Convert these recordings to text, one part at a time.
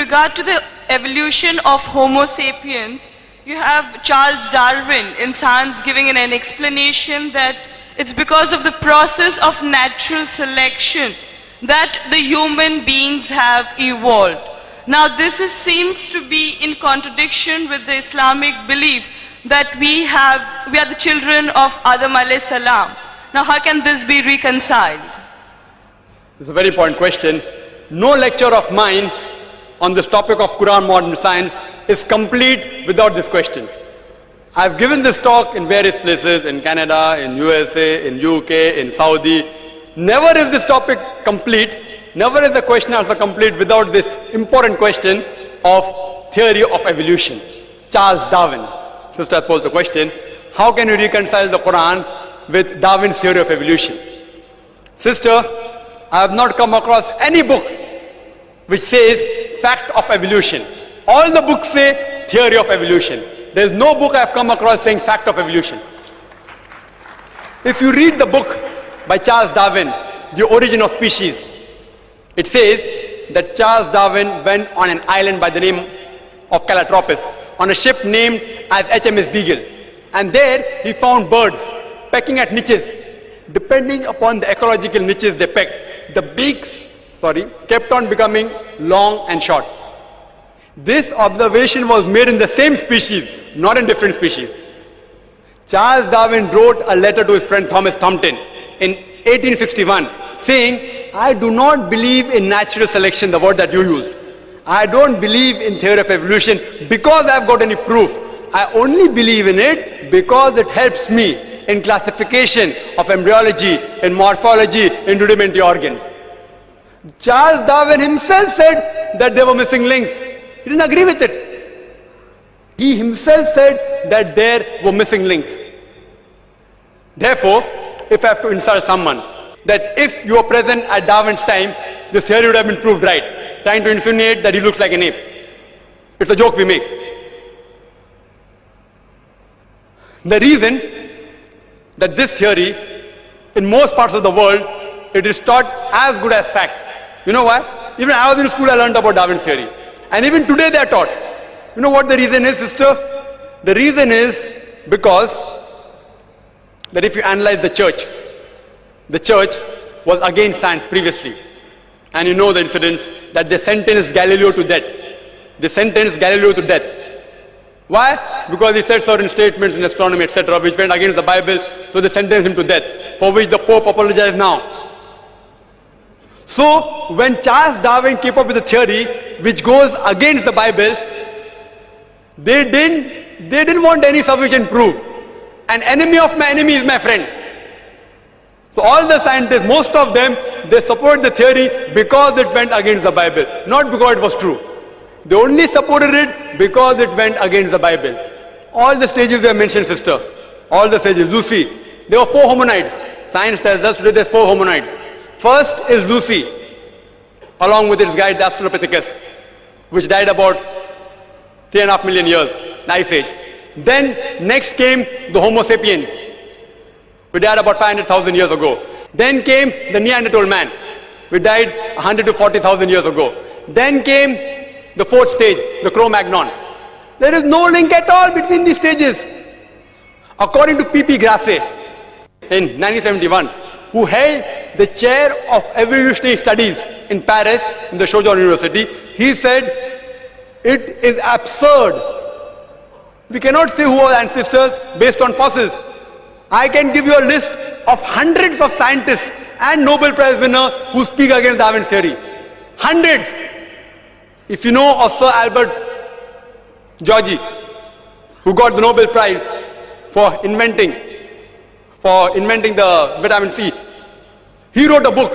regard to the evolution of Homo sapiens, you have Charles Darwin in Science giving an explanation that it's because of the process of natural selection that the human beings have evolved. Now seems to be in contradiction with the Islamic belief that we are the children of Adam alayhi salam. Now how can this be reconciled? This is a very important question. No lecture of mine on this topic of Quran modern science is complete without this question. I've given this talk in various places, in Canada, in USA, in UK, in Saudi. Never is this topic complete, never is the question answer complete without this important question of theory of evolution. Charles Darwin. Sister posed the question, how can you reconcile the Quran with Darwin's theory of evolution? Sister, I have not come across any book which says fact of evolution. All the books say theory of evolution. There is no book I have come across saying fact of evolution. If you read the book by Charles Darwin, The Origin of Species, it says that Charles Darwin went on an island by the name of Calotropis on a ship named as HMS Beagle. And there he found birds pecking at niches. Depending upon the ecological niches they pecked, the beaks kept on becoming long and short. This observation was made in the same species, not in different species. Charles Darwin wrote a letter to his friend Thomas Thompson in 1861 saying, I do not believe in natural selection, the word that you used. I don't believe in theory of evolution because I have got any proof. I only believe in it because it helps me in classification of embryology, in morphology, in rudimentary organs. Charles Darwin himself said that there were missing links. He didn't agree with it. He himself said that there were missing links. Therefore, if I have to insult someone, that if you were present at Darwin's time, this theory would have been proved right, trying to insinuate that he looks like an ape. It's a joke we make. The reason that this theory, in most parts of the world, it is taught as good as fact. You know why? Even I was in school, I learned about Darwin's theory. And even today they are taught. You know what the reason is, sister? The reason is because that if you analyze the church was against science previously. And you know the incidents that they sentenced Galileo to death. They sentenced Galileo to death. Why? Because he said certain statements in astronomy, etc., which went against the Bible, so they sentenced him to death, for which the Pope apologized now. So, when Charles Darwin came up with a theory which goes against the Bible, they didn't want any sufficient proof. An enemy of my enemy is my friend. So all the scientists, most of them, they support the theory because it went against the Bible, not because it was true. They only supported it because it went against the Bible. All the stages you have mentioned, sister, all the stages, Lucy, there were 4 hominids. Science tells us today there's 4 hominids. First is Lucy, along with its guide, the Australopithecus, which died about 3.5 million years, the Ice Age. Then next came the Homo sapiens, we died about 500,000 years ago. Then came the Neanderthal man, we died 100 to 40,000 years ago. Then came the 4th stage, the Cro-Magnon. There is no link at all between these stages. According to P.P. Grassi, in 1971, who held the chair of evolutionary studies in Paris, in the Sorbonne University, he said, it is absurd. We cannot say who are ancestors based on fossils. I can give you a list of hundreds of scientists and Nobel Prize winners who speak against Darwin's theory. Hundreds. If you know of Sir Albert Georgi, who got the Nobel Prize for inventing the vitamin C, he wrote a book,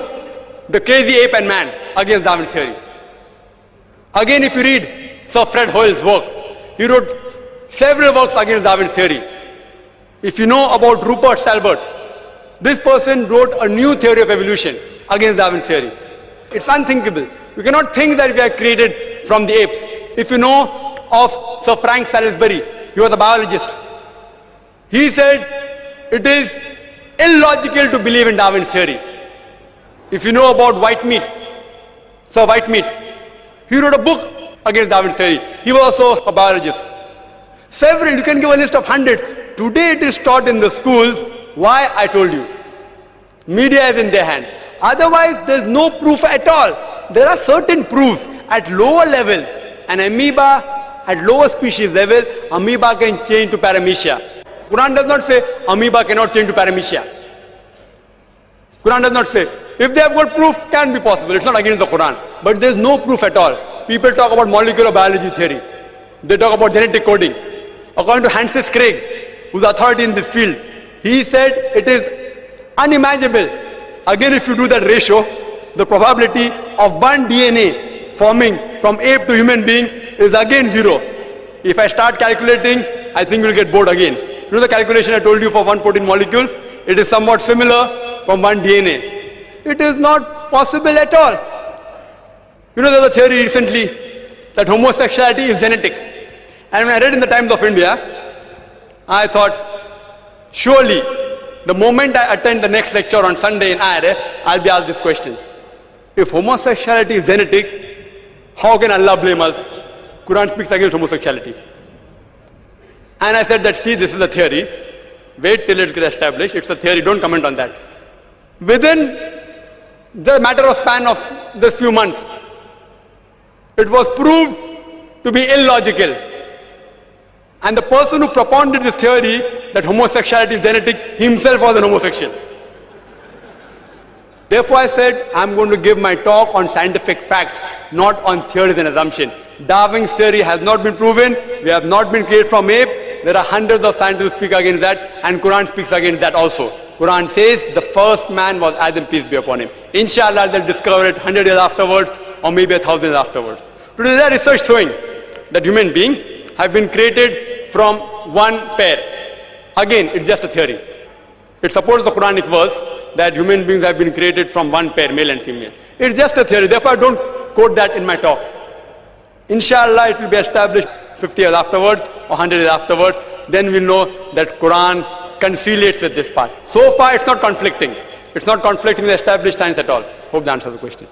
The Crazy Ape and Man, against Darwin's theory. Again, if you read Sir Fred Hoyle's works, he wrote several works against Darwin's theory. If you know about Rupert Stalbert, this person wrote a new theory of evolution against Darwin's theory. It's unthinkable. We cannot think that we are created from the apes. If you know of Sir Frank Salisbury, he was a biologist. He said it is illogical to believe in Darwin's theory. If you know about Whitemead, Sir Whitemead, he wrote a book against Darwin's theory. He was also a biologist. Several, you can give a list of hundreds. Today it is taught in the schools. Why? I told you. Media is in their hand. Otherwise, there's no proof at all. There are certain proofs at lower levels. An amoeba at lower species level, amoeba can change to paramecia. Quran does not say amoeba cannot change to paramecia. Quran does not say. If they have got proof, can be possible. It's not against the Quran. But there's no proof at all. People talk about molecular biology theory. They talk about genetic coding. According to Francis Crick, who's authority in this field, he said it is unimaginable. Again, if you do that ratio, the probability of one DNA forming from ape to human being is again 0. If I start calculating, I think we'll get bored again. You know the calculation I told you for one protein molecule? It is somewhat similar from one DNA. It is not possible at all. You know, there's a theory recently that homosexuality is genetic. And when I read in the Times of India, I thought, surely, the moment I attend the next lecture on Sunday in IRF, I'll be asked this question. If homosexuality is genetic, how can Allah blame us? Quran speaks against homosexuality. And I said that, see, this is a theory. Wait till it gets established. It's a theory. Don't comment on that. Within the matter of span of this few months, it was proved to be illogical. And the person who propounded this theory that homosexuality is genetic himself was an homosexual. Therefore I said, I'm going to give my talk on scientific facts, not on theories and assumptions. Darwin's theory has not been proven. We have not been created from ape. There are hundreds of scientists who speak against that, and Quran speaks against that also. Quran says the first man was Adam, peace be upon him. Inshallah, they'll discover it 100 years afterwards, or maybe 1,000 years afterwards. Today there is research showing that human beings have been created from one pair. Again, it's just a theory. It supports the Quranic verse that human beings have been created from one pair, male and female. It's just a theory. Therefore, I don't quote that in my talk. Inshallah, it will be established 50 years afterwards or 100 years afterwards. Then we'll know that Quran conciliates with this part. So far, it's not conflicting. It's not conflicting with established science at all. Hope that answers the question.